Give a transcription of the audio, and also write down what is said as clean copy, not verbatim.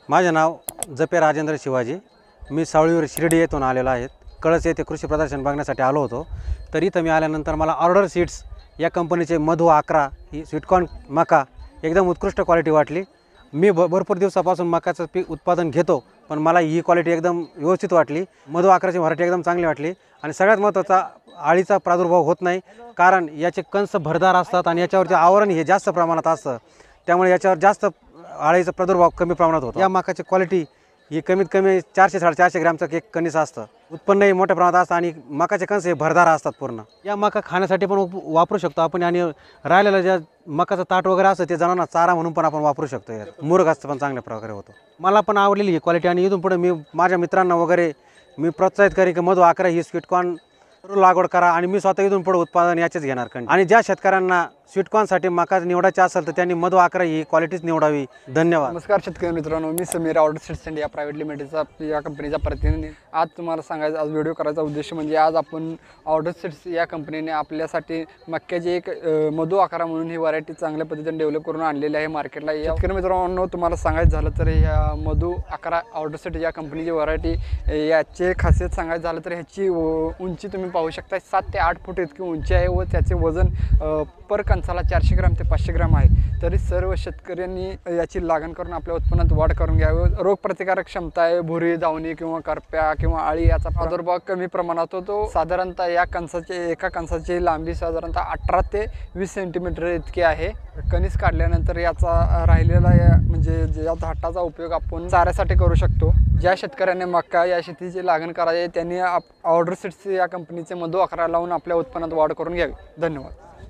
माझे नाव जपे राजेंद्र शिवाजी। मी सावळीवर शिर्डी येथून आलेलो आहे। कळस येथे कृषी प्रदर्शन बघण्यासाठी आलो होतो। तर इथं मी आल्यानंतर मला ऑर्डर सीड्स या कंपनीचे मधु 11 ही स्वीटकॉर्न मका एकदम उत्कृष्ट क्वालिटी वाटली। मी भरपूर दिवसापासून मकाचं पीक उत्पादन घेतो, पण मला ही क्वालिटी एकदम व्यवस्थित वाटली। मधु 11ची व्हरायटी एकदम चांगली वाटली आणि सगळ्यात महत्त्वाचा अळीचा प्रादुर्भाव होत नाही, कारण याचे कंस भरदार असतात आणि याच्यावरचे आवरण हे जास्त प्रमाणात असतं, त्यामुळे याच्यावर जास्त अळीचा प्रादुर्भाव कमी प्रमाणात होतो। या मकाची क्वालिटी ही कमीत कमी 400-450 ग्रॅमचं एक कणीस असतं। उत्पन्नही मोठ्या प्रमाणात असतं आणि मकाचे कणस हे भरदार असतात पूर्ण। या मका खाण्यासाठी पण वापरू शकतो आपण आणि राहिलेलं ज्या मकाचं ताट वगैरे असतं ते जनावरांना चारा म्हणून पण आपण वापरू शकतो। मुरघास असतं पण चांगल्या प्रकारे होतो। मला पण आवडलेली ही क्वालिटी आणि इथून पुढे मी माझ्या मित्रांना वगैरे मी प्रोत्साहित करेन की मधु 11 ही स्वीटकॉर्न लागवड करा आणि मी स्वतः इथून पुढे उत्पादन याचेच घेणार। आणि ज्या शेतकऱ्यांना स्वीटकॉर्नसाठी मका निवडायचे असेल तर त्यांनी मधु 11 ही क्वालिटीच निवडावी। धन्यवाद। नमस्कार शेतकरी मित्रांनो, मी Sameer order seeds India private लिमिटेडचा या कंपनीचा प्रतिनिधी। आज तुम्हाला सांगायचं, आज व्हिडिओ करायचा उद्देश म्हणजे आज आपण ऑर्डर सीड्स या कंपनीने आपल्यासाठी मक्याची एक मधु 11 म्हणून ही व्हरायटी चांगल्या पद्धतीने डेव्हलप करून आणलेली आहे मार्केटला। शेतकरी मित्रांनो, तुम्हाला सांगायचं झालं तर ह्या मधु 11 ऑर्डर सीड या कंपनीची व्हरायटी याचे खासियत सांगायचं झालं तर ह्याची उंची तुम्ही पाहू शकता 7 ते 8 फूट इतकी उंची आहे व त्याचे वजन पर कणसाला 400 ग्राम ते 500 ग्राम आहे। तरी सर्व शेतकऱ्यांनी याची लागण करून आपल्या उत्पन्नात वाढ करून घ्यावी। रोगप्रतिकारक क्षमता आहे, भुरी, धावणी किंवा करप्या किंवा अळी याचा प्रादुर्भाव कमी प्रमाणात होतो। साधारणतः या कणसाचे एका कणसाची लांबी साधारणतः 18 ते 20 सेंटीमीटर इतकी आहे। कणीस काढल्यानंतर याचा राहिलेला म्हणजे या धाटाचा उपयोग आपण चाऱ्यासाठी करू शकतो। ज्या शेतकऱ्यांनी मका या शेतीची लागण करायची त्यांनी ऑर्डर सीड्स या कंपनीचे मधु 11 लावून आपल्या उत्पन्नात वाढ करून घ्यावी। धन्यवाद।